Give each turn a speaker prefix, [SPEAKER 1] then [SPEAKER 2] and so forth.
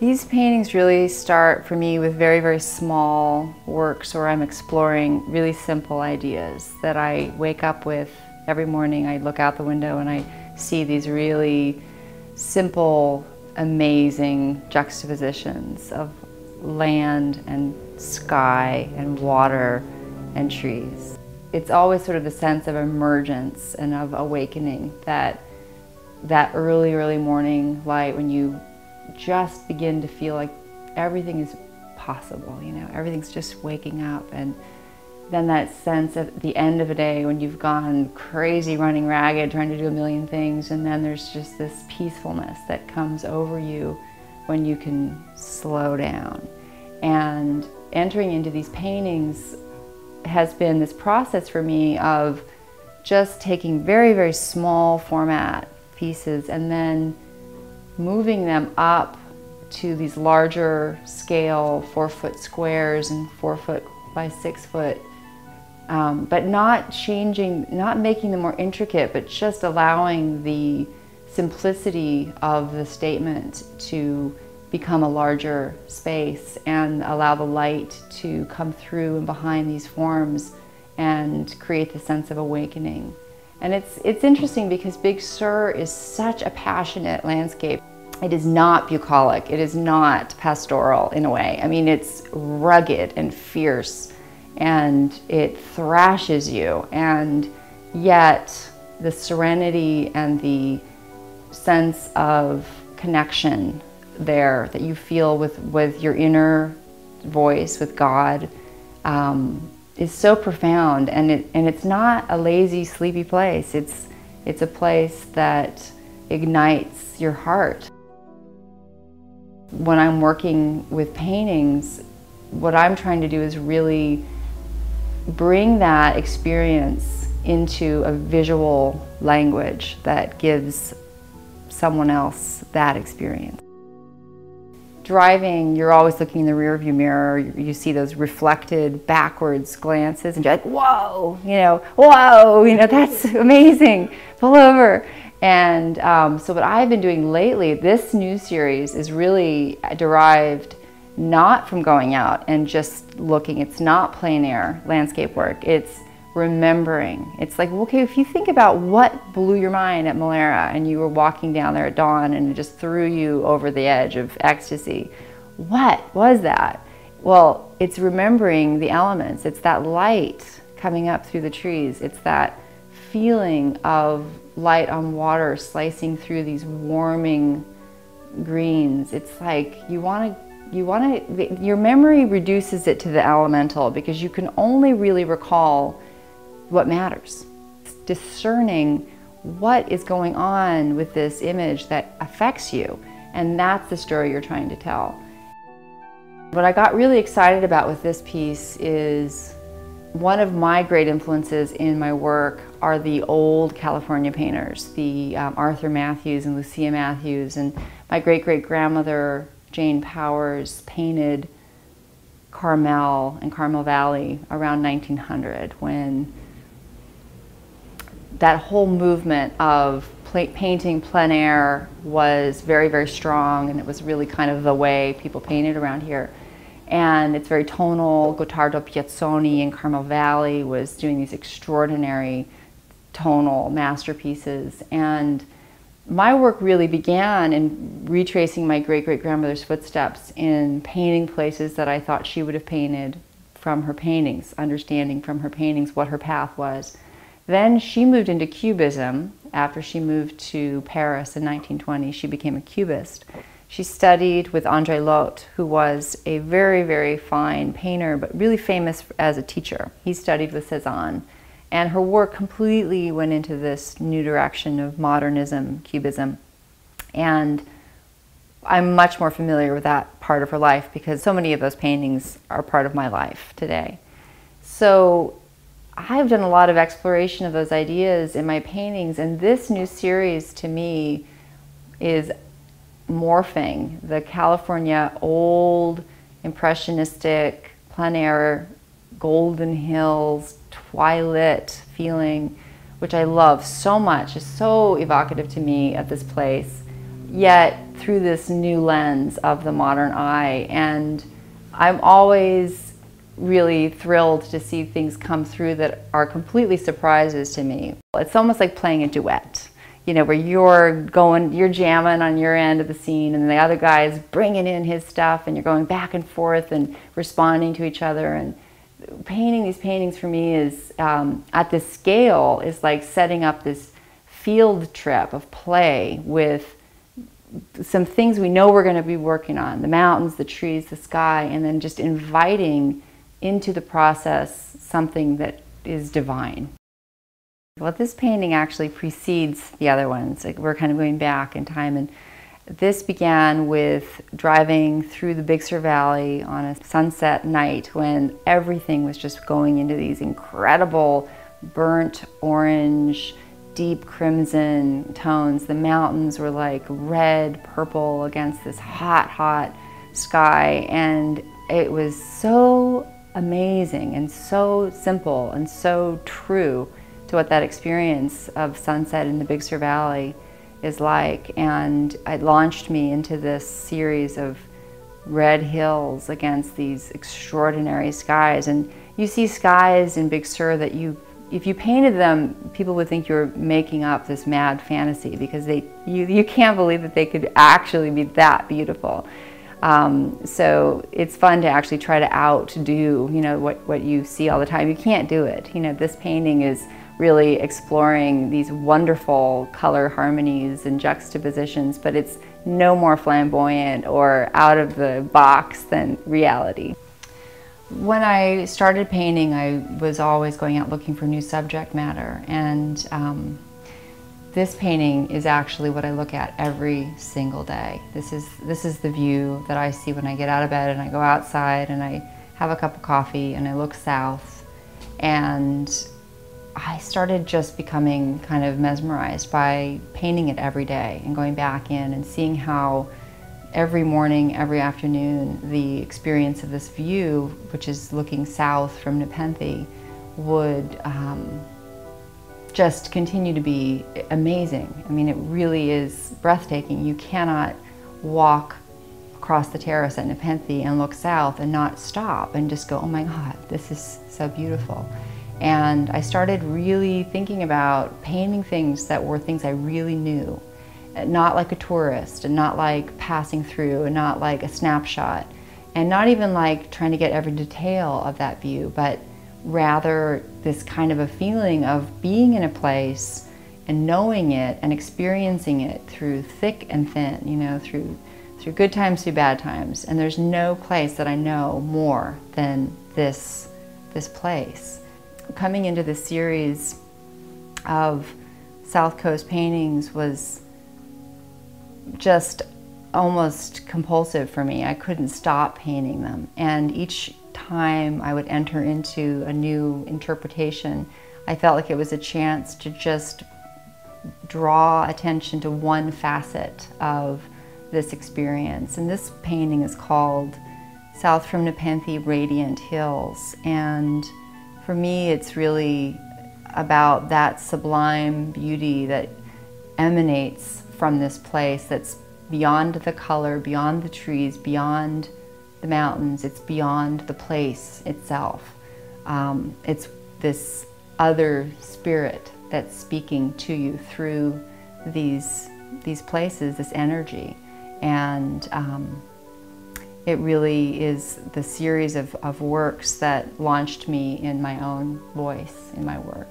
[SPEAKER 1] These paintings really start for me with very, very small works where I'm exploring really simple ideas that I wake up with every morning. I look out the window and I see these really simple, amazing juxtapositions of land and sky and water and trees. It's always sort of a sense of emergence and of awakening, that early, early morning light when you just begin to feel like everything is possible, you know, everything's just waking up. And then that sense of the end of a day when you've gone crazy, running ragged, trying to do a million things, and then there's just this peacefulness that comes over you when you can slow down. And entering into these paintings has been this process for me of just taking very, very small format pieces and then moving them up to these larger scale 4-foot squares and 4-foot by 6-foot, but not changing, not making them more intricate, but just allowing the simplicity of the statement to become a larger space and allow the light to come through and behind these forms and create the sense of awakening. And it's interesting because Big Sur is such a passionate landscape. It is not bucolic, it is not pastoral in a way. I mean, it's rugged and fierce and it thrashes you, and yet the serenity and the sense of connection there that you feel with your inner voice, with God, is so profound, and it's not a lazy, sleepy place. It's a place that ignites your heart. When I'm working with paintings, what I'm trying to do is really bring that experience into a visual language that gives someone else that experience. Driving, you're always looking in the rearview mirror. You see those reflected backwards glances and you're like, whoa, that's amazing, pull over. And so what I've been doing lately, this new series is really derived not from going out and just looking. It's not plein air landscape work. It's remembering. It's like, okay, if you think about what blew your mind at Malera and you were walking down there at dawn and it just threw you over the edge of ecstasy, what was that? Well, it's remembering the elements. It's that light coming up through the trees. It's that feeling of light on water slicing through these warming greens. It's like your memory reduces it to the elemental because you can only really recall what matters. It's discerning what is going on with this image that affects you, and that's the story you're trying to tell. What I got really excited about with this piece is one of my great influences in my work are the old California painters, the Arthur Matthews and Lucia Matthews, and my great-great-grandmother Jane Powers painted Carmel and Carmel Valley around 1900, when that whole movement of painting plein air was very, very strong, and it was really kind of the way people painted around here. And it's very tonal. Gottardo Piazzoni in Carmel Valley was doing these extraordinary tonal masterpieces. And my work really began in retracing my great-great-grandmother's footsteps in painting places that I thought she would have painted from her paintings, understanding from her paintings what her path was. Then she moved into Cubism. After she moved to Paris in 1920, she became a Cubist. She studied with André Lotte, who was a very, very fine painter, but really famous as a teacher. He studied with Cézanne, and her work completely went into this new direction of modernism, Cubism. And I'm much more familiar with that part of her life because so many of those paintings are part of my life today. So I've done a lot of exploration of those ideas in my paintings, and this new series to me is morphing the California old impressionistic plein air golden hills twilight feeling, which I love so much, is so evocative to me of this place, yet through this new lens of the modern eye. And I'm always really thrilled to see things come through that are completely surprises to me. It's almost like playing a duet, you know, where you're jamming on your end of the scene and the other guy's bringing in his stuff, and you're going back and forth and responding to each other. And painting these paintings for me is, at this scale, is like setting up this field trip of play with some things we know we're going to be working on, the mountains, the trees, the sky, and then just inviting into the process something that is divine. Well, this painting actually precedes the other ones. Like, we're kind of going back in time, and this began with driving through the Big Sur Valley on a sunset night when everything was just going into these incredible burnt orange, deep crimson tones. The mountains were like red, purple against this hot, hot sky, and it was so amazing and so simple and so true to what that experience of sunset in the Big Sur Valley is like. And it launched me into this series of red hills against these extraordinary skies. And you see skies in Big Sur that if you painted them, people would think you're making up this mad fantasy, because you can't believe that they could actually be that beautiful. So it's fun to actually try to outdo, you know, what you see all the time. You can't do it. You know, this painting is really exploring these wonderful color harmonies and juxtapositions, but it's no more flamboyant or out of the box than reality. When I started painting, I was always going out looking for new subject matter, and this painting is actually what I look at every single day. This is the view that I see when I get out of bed and I go outside and I have a cup of coffee and I look south. And I started just becoming kind of mesmerized by painting it every day and going back in and seeing how every morning, every afternoon, the experience of this view, which is looking south from Nepenthe, would just continue to be amazing. I mean, it really is breathtaking. You cannot walk across the terrace at Nepenthe and look south and not stop and just go, oh my God, this is so beautiful. And I started really thinking about painting things that were things I really knew, not like a tourist, and not like passing through, and not like a snapshot, and not even like trying to get every detail of that view, but rather this kind of a feeling of being in a place and knowing it and experiencing it through thick and thin, you know, through good times, through bad times. And there's no place that I know more than this place. Coming into this series of South Coast paintings was just almost compulsive for me. I couldn't stop painting them. And each time I would enter into a new interpretation, I felt like it was a chance to just draw attention to one facet of this experience. And this painting is called South from Nepenthe, Radiant Hills. And for me, it's really about that sublime beauty that emanates from this place that's beyond the color, beyond the trees, beyond the mountains. It's beyond the place itself. It's this other spirit that's speaking to you through these places, this energy. And it really is the series of works that launched me in my own voice, in my work.